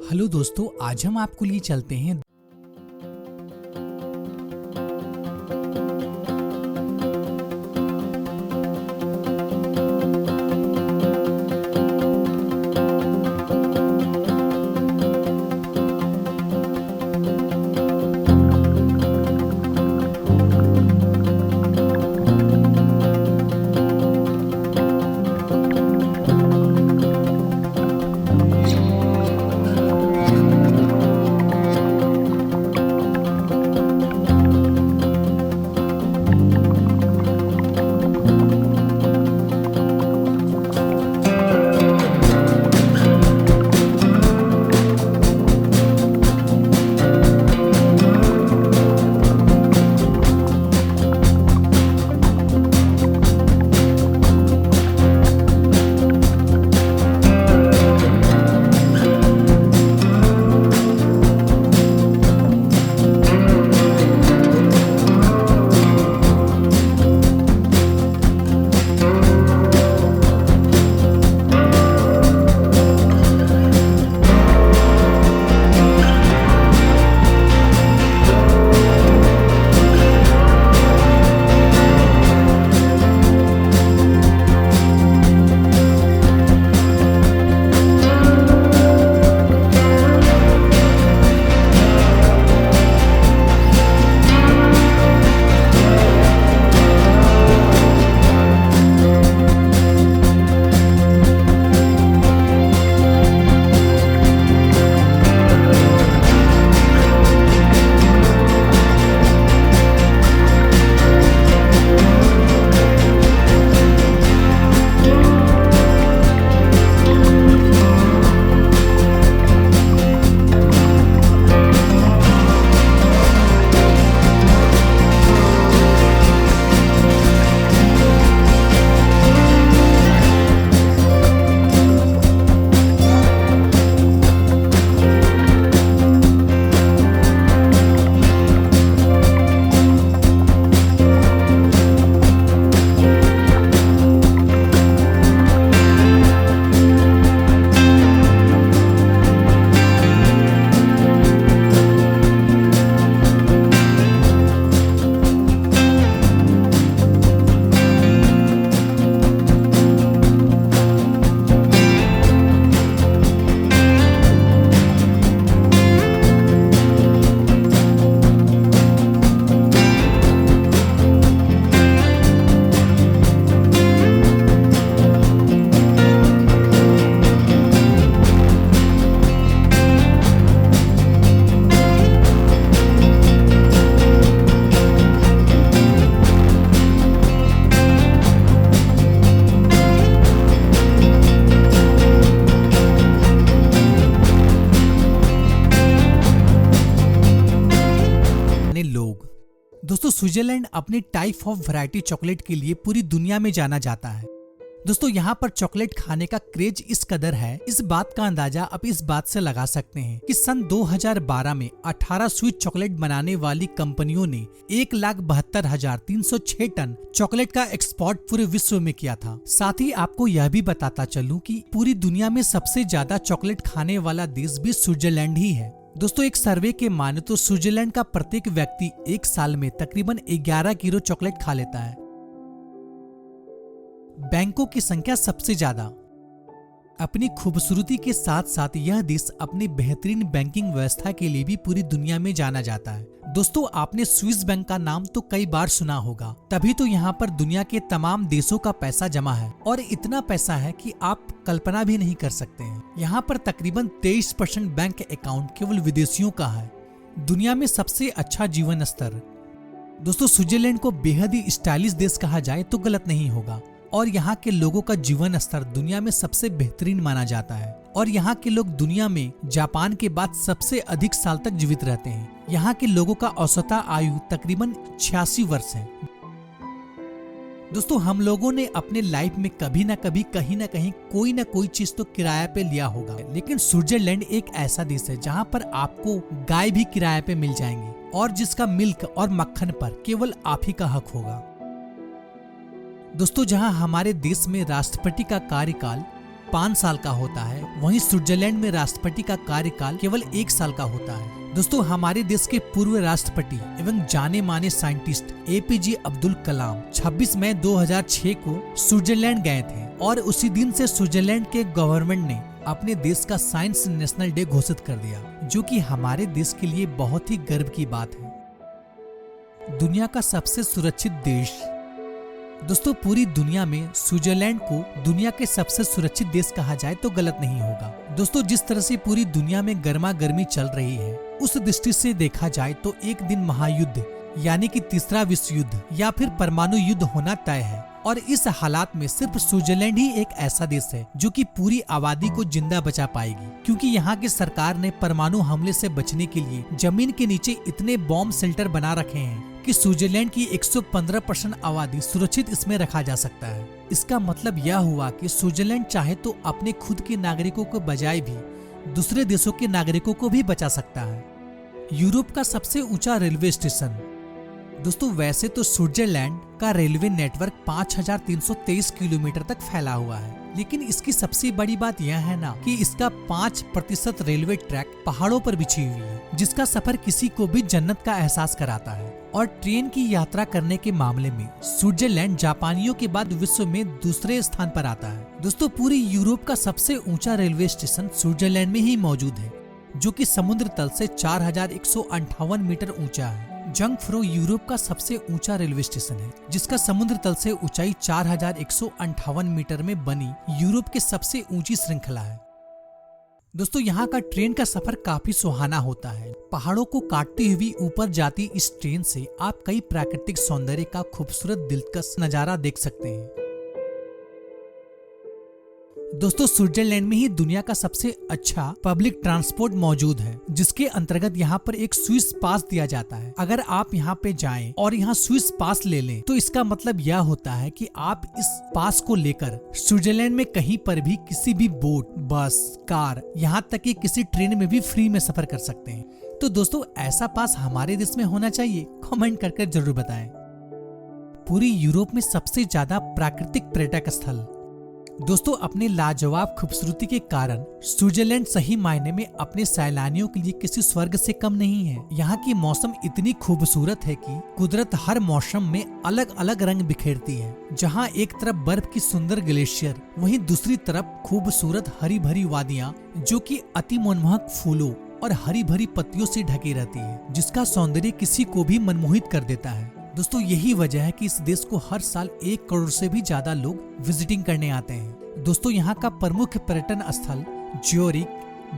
Hello दोस्तों, आज हम आपको लिए चलते हैं लोग। दोस्तों, स्विट्जरलैंड अपने टाइप ऑफ वैरायटी चॉकलेट के लिए पूरी दुनिया में जाना जाता है। दोस्तों, यहाँ पर चॉकलेट खाने का क्रेज इस कदर है, इस बात का अंदाजा आप इस बात से लगा सकते हैं कि सन 2012 में 18 स्वीट चॉकलेट बनाने वाली कंपनियों ने 1,72,306 टन चॉकलेट का एक्सपोर्ट पूरे विश्व में किया था। साथ ही आपको यह भी बताता चलूं कि पूरी दुनिया में सबसे ज्यादा चॉकलेट खाने वाला देश भी स्विट्जरलैंड ही है। दोस्तों, एक सर्वे के माने तो स्विट्जरलैंड का प्रत्येक व्यक्ति एक साल में तकरीबन 11 किलो चॉकलेट खा लेता है। बैंकों की संख्या सबसे ज्यादा। अपनी खूबसूरती के साथ साथ यह देश अपनी बेहतरीन बैंकिंग व्यवस्था के लिए भी पूरी दुनिया में जाना जाता है। दोस्तों, आपने स्विस बैंक का नाम तो कई बार सुना होगा, तभी तो यहाँ पर दुनिया के तमाम देशों का पैसा जमा है और इतना पैसा है कि आप कल्पना भी नहीं कर सकते हैं। यहाँ पर तकरीबन 23% बैंक अकाउंट केवल विदेशियों का है। दुनिया में सबसे अच्छा जीवन स्तर। दोस्तों, स्विट्जरलैंड को बेहद ही स्टाइलिश देश कहा जाए तो गलत नहीं होगा और यहाँ के लोगों का जीवन स्तर दुनिया में सबसे बेहतरीन माना जाता है और यहाँ के लोग दुनिया में जापान के बाद सबसे अधिक साल तक जीवित रहते हैं। यहाँ के लोगों का औसत आयु तकरीबन 86 वर्ष है। दोस्तों, हम लोगों ने अपने लाइफ में कभी ना कभी कहीं ना कहीं कोई ना कोई चीज तो किराए पे लिया होगा, लेकिन स्विट्जरलैंड एक ऐसा देश है जहाँ पर आपको गाय भी किराए पे मिल जाएंगी और जिसका मिल्क और मक्खन पर केवल आप ही का हक होगा। दोस्तों, जहां हमारे देश में राष्ट्रपति का कार्यकाल 5 साल का होता है, वहीं स्विट्जरलैंड में राष्ट्रपति का कार्यकाल केवल 1 साल का होता है। दोस्तों, हमारे देश के पूर्व राष्ट्रपति एवं जाने माने साइंटिस्ट APJ अब्दुल कलाम 26 मई 2006 को स्विट्जरलैंड गए थे और उसी दिन से स्विट्जरलैंड के गवर्नमेंट ने अपने देश का साइंस नेशनल डे घोषित कर दिया, जो कि हमारे देश के लिए बहुत ही गर्व की बात है। दुनिया का सबसे सुरक्षित देश। दोस्तों, पूरी दुनिया में स्विट्जरलैंड को दुनिया के सबसे सुरक्षित देश कहा जाए तो गलत नहीं होगा। दोस्तों, जिस तरह से पूरी दुनिया में गर्मा गर्मी चल रही है, उस दृष्टि से देखा जाए तो एक दिन महायुद्ध यानी कि तीसरा विश्व युद्ध या फिर परमाणु युद्ध होना तय है। और इस हालात में सिर्फ स्विट्जरलैंड ही एक ऐसा देश है जो कि पूरी आबादी को जिंदा बचा पाएगी, क्योंकि यहाँ की सरकार ने परमाणु हमले से बचने के लिए जमीन के नीचे इतने बॉम्ब शेल्टर बना रखे हैं कि स्विट्जरलैंड की 115% आबादी सुरक्षित इसमें रखा जा सकता है। इसका मतलब यह हुआ कि स्विट्जरलैंड चाहे तो अपने खुद के नागरिकों को बजाय भी दूसरे देशों के नागरिकों को भी बचा सकता है। यूरोप का सबसे ऊंचा रेलवे स्टेशन। दोस्तों, वैसे तो स्विट्जरलैंड का रेलवे नेटवर्क 5323 किलोमीटर तक फैला हुआ है, लेकिन इसकी सबसे बड़ी बात यह है ना कि इसका 5% रेलवे ट्रैक पहाड़ों पर बिछी हुई है, जिसका सफर किसी को भी जन्नत का एहसास कराता है। और ट्रेन की यात्रा करने के मामले में स्विट्जरलैंड जापानियों के बाद विश्व में दूसरे स्थान पर आता है। दोस्तों, पूरी यूरोप का सबसे ऊंचा रेलवे स्टेशन स्विट्जरलैंड में ही मौजूद है, जो कि समुद्र तल से 4158 मीटर ऊंचा है। जंगफ्रो यूरोप का सबसे ऊंचा रेलवे स्टेशन है, जिसका समुद्र तल से ऊंचाई 4158 मीटर में बनी यूरोप के सबसे ऊंची श्रृंखला है। दोस्तों, यहाँ का ट्रेन का सफर काफी सुहाना होता है। पहाड़ों को काटती हुई ऊपर जाती इस ट्रेन से आप कई प्राकृतिक सौंदर्य का खूबसूरत दिलकश नजारा देख सकते हैं। दोस्तों, स्विट्जरलैंड में ही दुनिया का सबसे अच्छा पब्लिक ट्रांसपोर्ट मौजूद है, जिसके अंतर्गत यहाँ पर एक स्विस पास दिया जाता है। अगर आप यहाँ पे जाएं और यहाँ स्विस पास ले लें, तो इसका मतलब यह होता है कि आप इस पास को लेकर स्विट्जरलैंड में कहीं पर भी किसी भी बोट, बस, कार, यहाँ तक कि किसी ट्रेन में भी फ्री में सफर कर सकते हैं। तो दोस्तों, ऐसा पास हमारे देश में होना चाहिए। कमेंट करके जरूर बताएं। पूरी यूरोप में सबसे ज्यादा प्राकृतिक पर्यटक स्थल। दोस्तों, अपने लाजवाब खूबसूरती के कारण स्विट्जरलैंड सही मायने में अपने सैलानियों के लिए किसी स्वर्ग से कम नहीं है। यहाँ की मौसम इतनी खूबसूरत है कि कुदरत हर मौसम में अलग अलग रंग बिखेरती है। जहाँ एक तरफ बर्फ की सुंदर ग्लेशियर, वहीं दूसरी तरफ खूबसूरत हरी भरी वादियाँ, जो कि अति मनमोहक फूलों और हरी भरी पत्तियों से ढकी रहती है, जिसका सौंदर्य किसी को भी मनमोहित कर देता है। दोस्तों, यही वजह है कि इस देश को हर साल 1 करोड़ से भी ज्यादा लोग विजिटिंग करने आते हैं। दोस्तों, यहाँ का प्रमुख पर्यटन स्थल ज्यूरिख,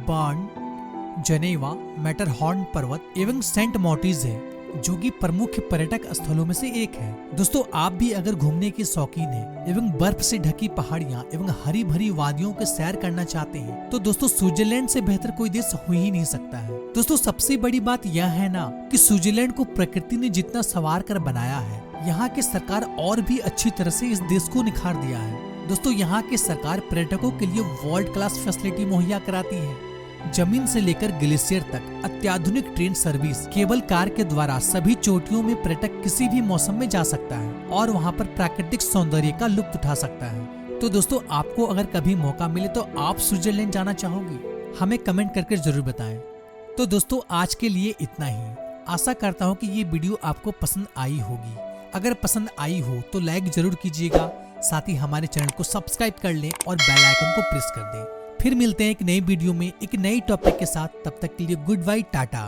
बर्न, जनेवा, मैटरहॉर्न पर्वत एवं सेंट मॉर्टिज है, जो कि प्रमुख पर्यटक स्थलों में से एक है। दोस्तों, आप भी अगर घूमने के शौकीन हैं एवं बर्फ से ढकी पहाड़ियाँ एवं हरी भरी वादियों के सैर करना चाहते हैं, तो दोस्तों स्विट्जरलैंड से बेहतर कोई देश हो ही नहीं सकता है। दोस्तों, सबसे बड़ी बात यह है ना कि स्विट्जरलैंड को प्रकृति ने जितना संवार कर बनाया है, यहाँ की सरकार और भी अच्छी तरह से इस देश को निखार दिया है। दोस्तों, यहाँ की सरकार पर्यटकों के लिए वर्ल्ड क्लास फैसिलिटी मुहैया कराती है। जमीन से लेकर ग्लेशियर तक अत्याधुनिक ट्रेन सर्विस, केबल कार के द्वारा सभी चोटियों में पर्यटक किसी भी मौसम में जा सकता है और वहाँ पर प्राकृतिक सौंदर्य का लुत्फ उठा सकता है। तो दोस्तों, आपको अगर कभी मौका मिले तो आप स्विट्जरलैंड जाना चाहोगे? हमें कमेंट करके जरूर बताएं। तो दोस्तों, आज के लिए इतना ही। आशा करता हूँ कि ये वीडियो आपको पसंद आई होगी। अगर पसंद आई हो तो लाइक जरूर कीजिएगा, साथ ही हमारे चैनल को सब्सक्राइब कर लें और बेल आइकन को प्रेस कर दें। फिर मिलते हैं एक नई वीडियो में एक नई टॉपिक के साथ। तब तक के लिए गुड बाय, टाटा।